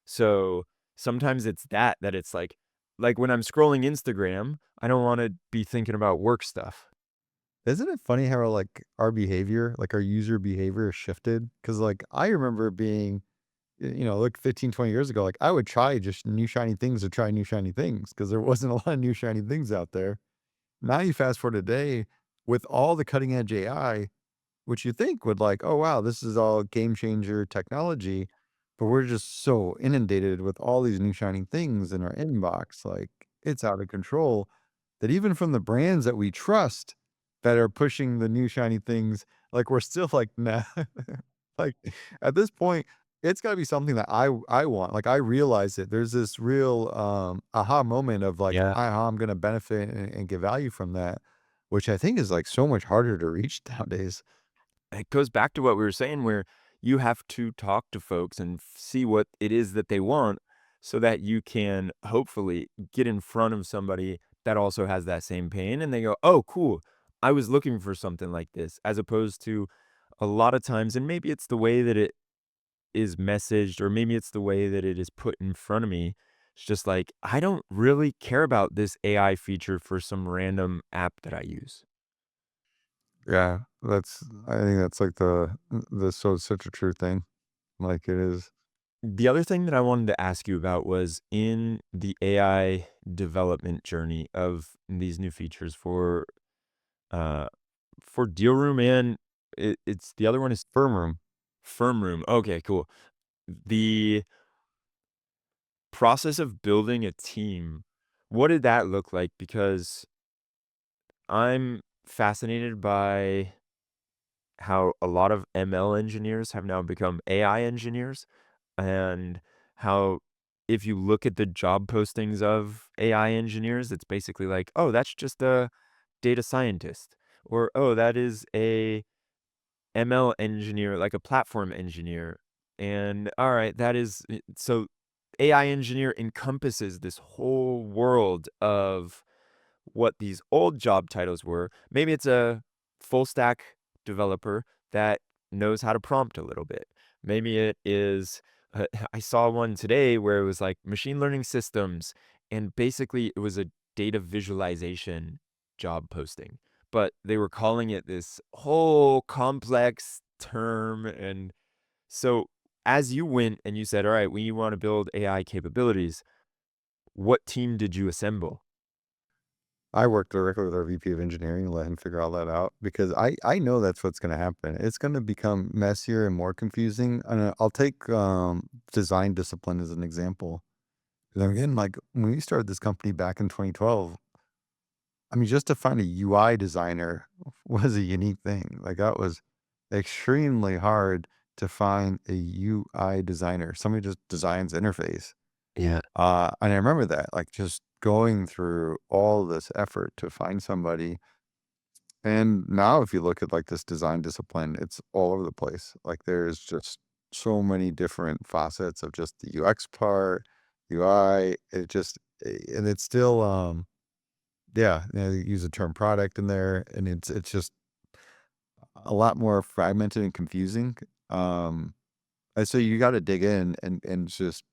[SPEAKER 2] So, sometimes it's that it's like when I'm scrolling Instagram, I don't wanna be thinking about work stuff.
[SPEAKER 1] Isn't it funny how, like, our behavior, like, our user behavior has shifted? Because like, I remember being, like 15, 20 years ago, like, I would try just new shiny things to try new shiny things because there wasn't a lot of new shiny things out there. Now you fast forward today with all the cutting edge AI, which you think would like, "Oh, wow, this is all game changer technology," but we're just so inundated with all these new shining things in our inbox, like, it's out of control, that even from the brands that we trust that are pushing the new shiny things, like, we're still like, "Nah." Like, at this point, it's gotta be something that I want, like, I realize it. There's this real, aha moment of, like,
[SPEAKER 2] Yeah.
[SPEAKER 1] how I'm gonna benefit and get value from that, which I think is, like, so much harder to reach nowadays.
[SPEAKER 2] It goes back to what we were saying where you have to talk to folks and see what it is that they want so that you can hopefully get in front of somebody that also has that same pain and they go, "Oh, cool. I was looking for something like this." As opposed to a lot of times, and maybe it's the way that it is messaged or maybe it's the way that it is put in front of me. It's just like, I don't really care about this AI feature for some random app that I use.
[SPEAKER 1] Yeah, I think that's like such a true thing, like it is.
[SPEAKER 2] The other thing that I wanted to ask you about was in the AI development journey of these new features uh for DealRoom and it's the other one is
[SPEAKER 1] Firm room.
[SPEAKER 2] Firm Room. Okay, cool. The process of building a team, what did that look like? Because I'm fascinated by how a lot of ML engineers have now become AI engineers and how if you look at the job postings of AI engineers, it's basically like, oh, that's just a data scientist, or oh, that is a ML engineer, like a platform engineer. And all right, that is so AI engineer encompasses this whole world of what these old job titles were. Maybe it's a full stack developer that knows how to prompt a little bit. Maybe it is, I saw one today where it was like machine learning systems, and basically it was a data visualization job posting, but they were calling it this whole complex term. And so, as you went and you said, all right, we want to build AI capabilities, what team did you assemble?
[SPEAKER 1] I worked directly with our VP of engineering and let him figure all that out because I know that's what's gonna happen. It's gonna become messier and more confusing, and, I'll take, design discipline as an example. 'Cause again, like, when we started this company back in 2012, I mean, just to find a UI designer was a unique thing. Like, that was extremely hard to find a UI designer, somebody who just designs interface.
[SPEAKER 2] Yeah.
[SPEAKER 1] And I remember that, like, just going through all this effort to find somebody. And now if you look at, like, this design discipline, it's all over the place. Like, there's just so many different facets of just the UX part, UI, and it's still, yeah, they use the term product in there, and it's just a lot more fragmented and confusing. Um, and so you gotta dig in and just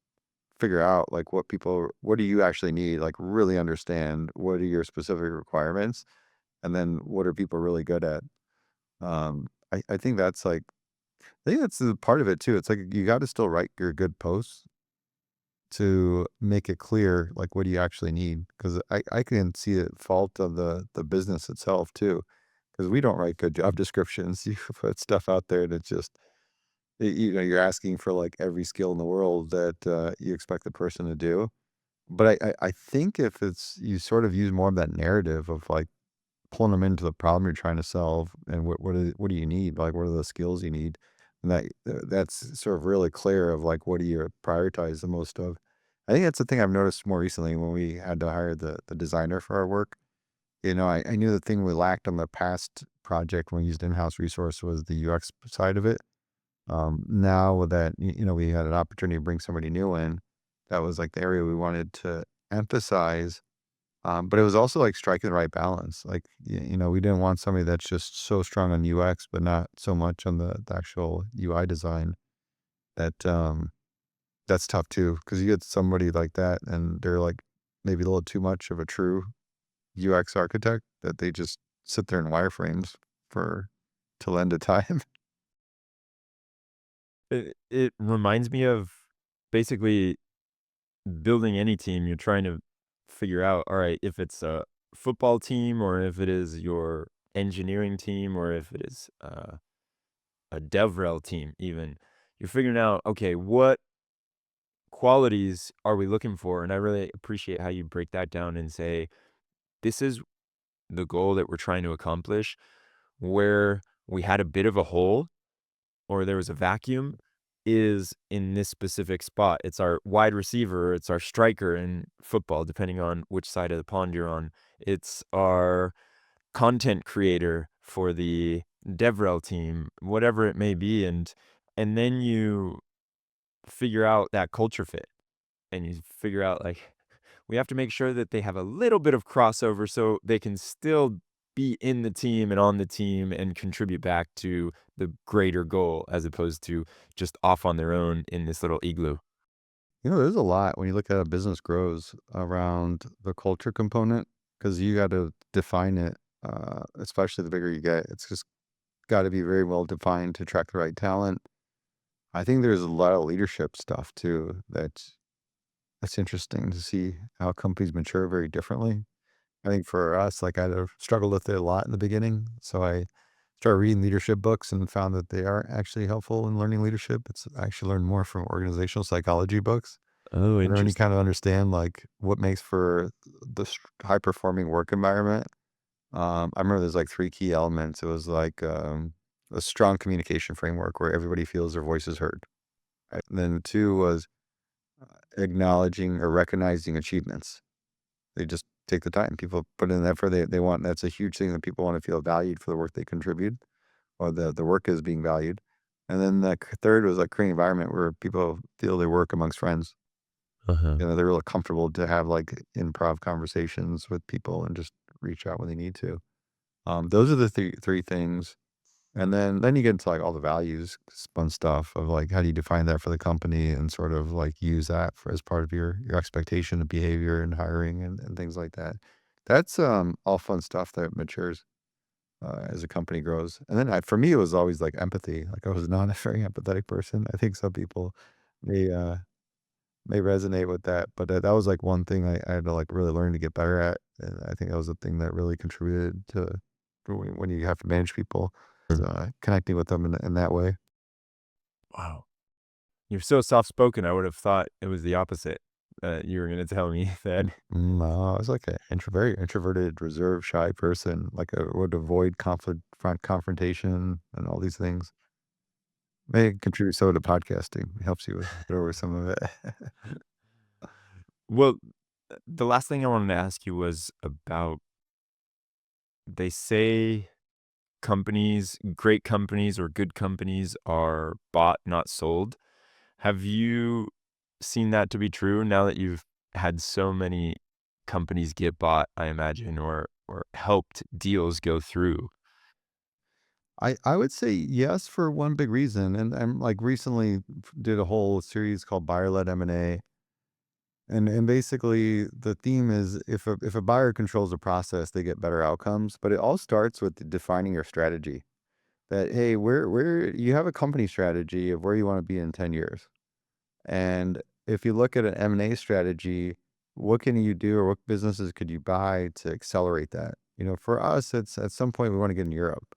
[SPEAKER 1] figure out, like, what do you actually need? Like, really understand what are your specific requirements, and then what are people really good at? I think that's, like I think that's the part of it too. It's like you gotta still write your good posts to make it clear, like, what do you actually need? Because I can see the fault of the business itself too, because we don't write good job descriptions. You put stuff out there and it's just you're asking for, like, every skill in the world that, you expect the person to do. But I think if it's you sort of use more of that narrative of, like, pulling them into the problem you're trying to solve and what do you need? Like, what are the skills you need? And that's sort of really clear of, like, what do you prioritize the most of? I think that's the thing I've noticed more recently when we had to hire the designer for our work. I knew the thing we lacked on the past project when we used in-house resource was the UX side of it. Now with that, we had an opportunity to bring somebody new in. That was like the area we wanted to emphasize, but it was also like striking the right balance. Like, we didn't want somebody that's just so strong on UX, but not so much on the actual UI design. That that's tough too, because you get somebody like that, and they're like maybe a little too much of a true UX architect that they just sit there in wireframes for till end of time.
[SPEAKER 2] It reminds me of basically building any team, you're trying to figure out, all right, if it's a football team or if it is your engineering team or if it is a DevRel team even, you're figuring out, okay, what qualities are we looking for? And I really appreciate how you break that down and say, this is the goal that we're trying to accomplish. Where we had a bit of a hole or there was a vacuum is in this specific spot. It's our wide receiver, it's our striker in football, depending on which side of the pond you're on. It's our content creator for the DevRel team, whatever it may be. And then you figure out that culture fit and you figure out like we have to make sure that they have a little bit of crossover so they can still be in the team and on the team and contribute back to the greater goal as opposed to just off on their own in this little igloo.
[SPEAKER 1] There's a lot when you look at a business grows around the culture component because you got to define it, especially the bigger you get. It's just got to be very well defined to attract the right talent. I think there's a lot of leadership stuff too that's interesting to see how companies mature very differently. I think for us, like I had struggled with it a lot in the beginning, so I started reading leadership books and found that they are actually helpful in learning leadership. It's I actually learned more from organizational psychology books.
[SPEAKER 2] Oh,
[SPEAKER 1] And then you kind
[SPEAKER 2] interesting.
[SPEAKER 1] of understand like what makes for the high performing work environment. I remember there's like three key elements. It was like a strong communication framework where everybody feels their voice is heard. Right? And then two was acknowledging or recognizing achievements. They just take the time. People put in the effort. They want that's a huge thing that people want to feel valued for the work they contribute or the work is being valued. And then the third was like creating an environment where people feel they work amongst friends.
[SPEAKER 2] Uh-huh.
[SPEAKER 1] They're really comfortable to have like improv conversations with people and just reach out when they need to. Those are the three things. And then you get into like all the values, fun stuff of like how do you define that for the company and sort of like use that for as part of your expectation of behavior and hiring and things like that. That's all fun stuff that matures as a company grows. And then for me, it was always like empathy. Like I was not a very empathetic person. I think some people may may resonate with that, but that was like one thing I had to like really learn to get better at. And I think that was a thing that really contributed to when you have to manage people,
[SPEAKER 2] Mm.
[SPEAKER 1] connecting with them in that way.
[SPEAKER 2] Wow. You're so soft spoken. I would have thought it was the opposite. You were going to tell me that.
[SPEAKER 1] No, I was like a very introverted, reserved, shy person. Like I would avoid confrontation and all these things. May contribute so to podcasting. It helps you with get over some of it.
[SPEAKER 2] Well, the last thing I wanted to ask you was about they say great companies or good companies are bought, not sold. Have you seen that to be true now that you've had so many companies get bought, I imagine, or helped deals go through?
[SPEAKER 1] I would say yes for one big reason, and I'm like recently did a whole series called buyer-led M&A, and basically the theme is if a buyer controls the process, they get better outcomes. But it all starts with defining your strategy. That hey, where you have a company strategy of where you want to be in 10 years, and if you look at an M&A strategy, what can you do or what businesses could you buy to accelerate that? For us, it's at some point we want to get in Europe.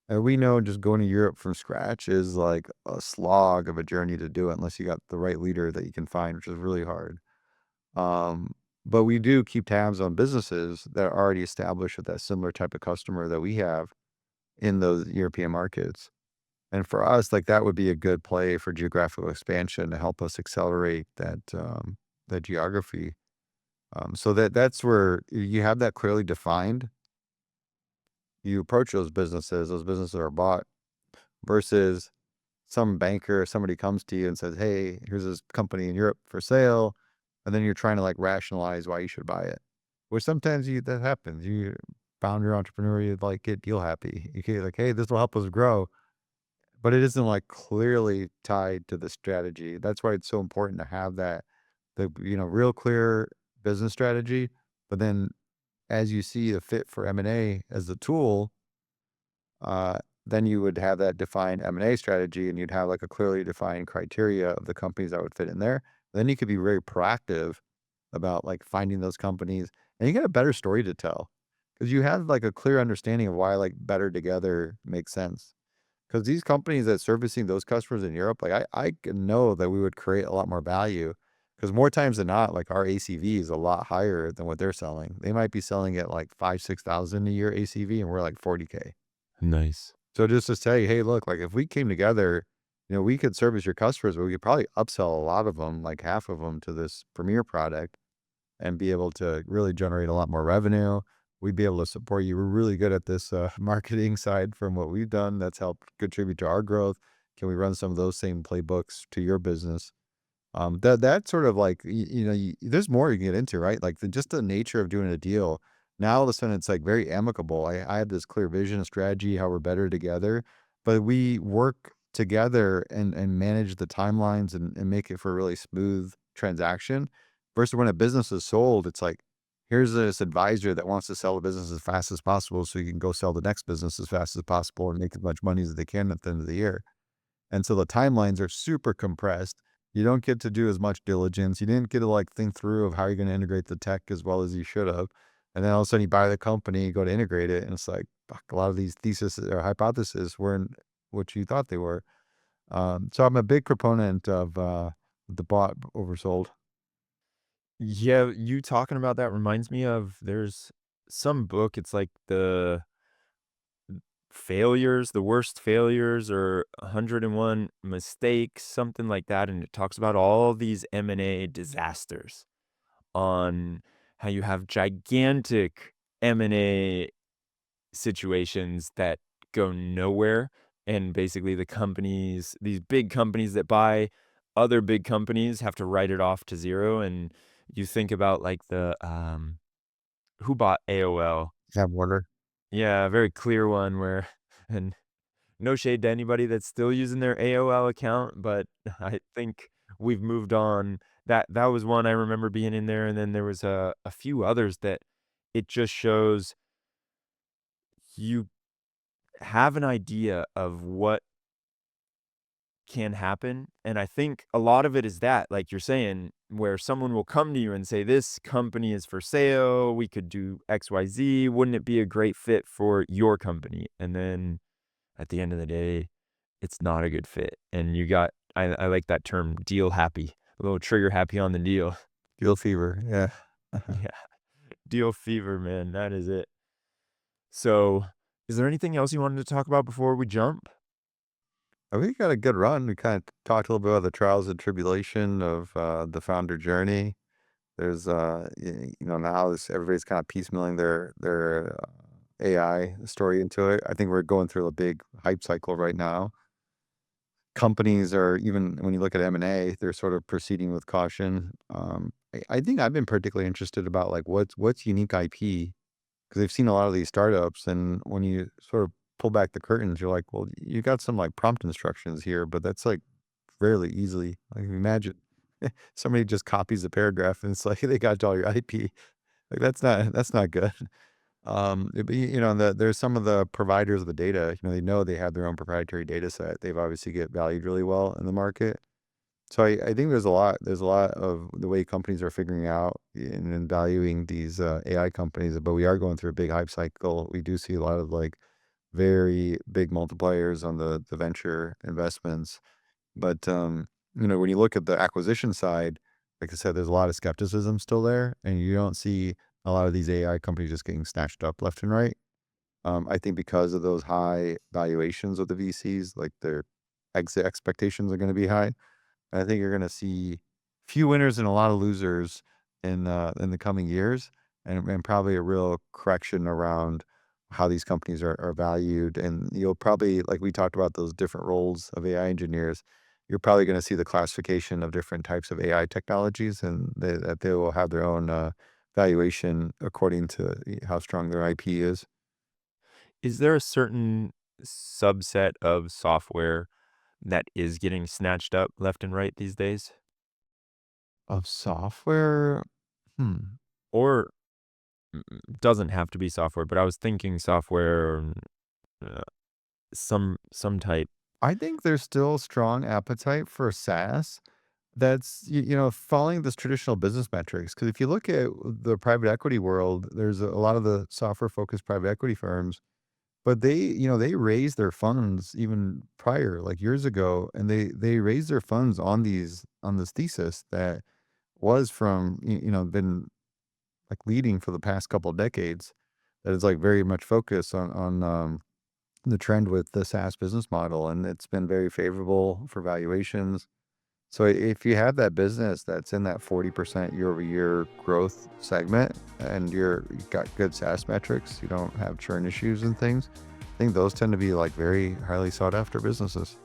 [SPEAKER 1] And we know just going to Europe from scratch is like a slog of a journey to do it unless you got the right leader that you can find, which is really hard. Um, but we do keep tabs on businesses that are already established with that similar type of customer that we have in those European markets. And for us, like that would be a good play for geographical expansion to help us accelerate that geography. So that's where you have that clearly defined. You approach those businesses are bought versus some banker, somebody comes to you and says, "Hey, here's this company in Europe for sale," and then you're trying to like rationalize why you should buy it. Which sometimes that happens. You founder entrepreneur, you like get deal happy. You get like, "Hey, this will help us grow," but it isn't like clearly tied to the strategy. That's why it's so important to have the real clear business strategy. But then as you see a fit for M&A as a tool, uh, then you would have that defined M&A strategy and you'd have like a clearly defined criteria of the companies that would fit in there. Then you could be very proactive about like finding those companies. and you get a better story to tell because you have like a clear understanding of why like better together makes sense. Because these companies that servicing those customers in Europe, like I can know that we would create a lot more value because more times than not, like our ACV is a lot higher than what they're selling. They might be selling at like 5, 6,000 a year ACV, and we're like 40K.
[SPEAKER 2] Nice.
[SPEAKER 1] So just to say, hey, look, like if we came together, we could service your customers, but we could probably upsell a lot of them, like half of them, to this premier product and be able to really generate a lot more revenue. We'd be able to support you. We're really good at this marketing side from what we've done. That's helped contribute to our growth. Can we run some of those same playbooks to your business? That sort of like there's more you can get into, right? Like just the nature of doing a deal. Now all of a sudden it's like very amicable. I have this clear vision, a strategy, how we're better together, but we work together and manage the timelines and make it for a really smooth transaction. Versus when a business is sold, it's like here's this advisor that wants to sell the business as fast as possible so you can go sell the next business as fast as possible and make as much money as they can at the end of the year. And so the timelines are super compressed. You don't get to do as much diligence. You didn't get to like think through of how you're going to integrate the tech as well as you should have. And then all of a sudden you buy the company, you go to integrate it, and it's like fuck, a lot of these theses or hypotheses weren't what you thought they were. So I'm a big proponent of the bought oversold.
[SPEAKER 2] Yeah, you talking about that reminds me of there's some book, it's like the worst failures or 101 mistakes, something like that, and it talks about all these M&A disasters on how you have gigantic M&A situations that go nowhere, and basically these big companies that buy other big companies have to write it off to 0, and you think about, like, who bought AOL?
[SPEAKER 1] Have water.
[SPEAKER 2] Yeah, a very clear one where and no shade to anybody that's still using their AOL account, but I think we've moved on. That was one I remember being in there, and then there was a few others that it just shows you have an idea of what can happen, and I think a lot of it is that, like you're saying, where someone will come to you and say, "This company is for sale, we could do XYZ, wouldn't it be a great fit for your company?" And then at the end of the day, it's not a good fit, and you got I like that term, deal happy, a little trigger happy on the deal.
[SPEAKER 1] Deal fever. Yeah.
[SPEAKER 2] Yeah, deal fever, man, that is it. So, is there anything else you wanted to talk about before we jump?
[SPEAKER 1] We got a good run. We kind of talked a little bit about the trials and tribulation of the founder journey. There's, now everybody's kind of piecemealing their AI story into it. I think we're going through a big hype cycle right now. Companies are even when you look at M&A, they're sort of proceeding with caution. I think I've been particularly interested about like what's unique IP because they've seen a lot of these startups, and when you sort of pull back the curtains, you're like, well, you got some like prompt instructions here, but that's like fairly easily. Like imagine somebody just copies a paragraph and it's like they got all your IP. Like that's not good. There's some of the providers of the data, they know they have their own proprietary data set. They've obviously get valued really well in the market. So I think there's a lot of the way companies are figuring out and valuing these AI companies, but we are going through a big hype cycle. We do see a lot of like very big multipliers on the venture investments. But when you look at the acquisition side, like I said, there's a lot of skepticism still there, and you don't see a lot of these AI companies just getting snatched up left and right. I think because of those high valuations of the VCs, like their exit expectations are going to be high. I think you're gonna see few winners and a lot of losers in the coming years, and probably a real correction around how these companies are valued. And you'll probably, like we talked about those different roles of AI engineers, you're probably gonna see the classification of different types of AI technologies, and that they will have their own valuation according to how strong their IP is.
[SPEAKER 2] Is there a certain subset of software that is getting snatched up left and right these days?
[SPEAKER 1] Of software? Hmm.
[SPEAKER 2] Or doesn't have to be software, but I was thinking software or uh, some type.
[SPEAKER 1] I think there's still strong appetite for SaaS. That's, following this traditional business metrics. Because if you look at the private equity world, there's a lot of the software-focused private equity firms, but they raised their funds even prior, like years ago, and they raised their funds on this thesis that was from, been like leading for the past couple of decades, that is like very much focused on the trend with the SaaS business model, and it's been very favorable for valuations. So if you have that business that's in that 40% year over year growth segment and you've got good SaaS metrics, you don't have churn issues and things, I think those tend to be like very highly sought after businesses.